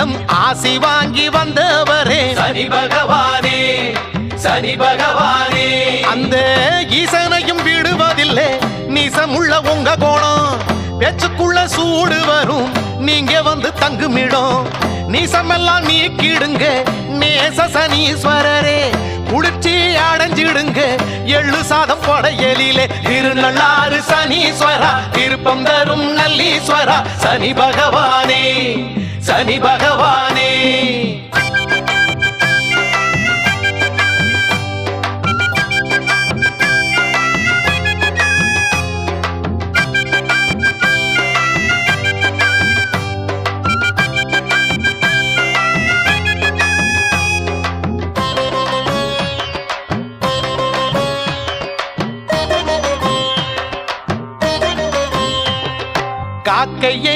உன்னிடம் ஆசி வாங்கி வந்தவரே சனி பகவானே, சனி பகவானே. அந்த ஈசனையும் விடுவதில்லை நீசமுள்ள உங்க கோணம். பேச்சுக்குள்ள சூடு வரும் நீங்க வந்து தங்குமிடம். நீசமெல்லாம் நீக்கிடுங்க நேச சனீஸ்வரரே. குளிர்ச்சி அடைஞ்சிடுங்க எள்ளு சாதம் படையலிலே. திருநள்ளாறு சனீஸ்வரா திருப்பம் தரும் நல்லீஸ்வரா சனி பகவானே, சனி பகவானே. காக்கையே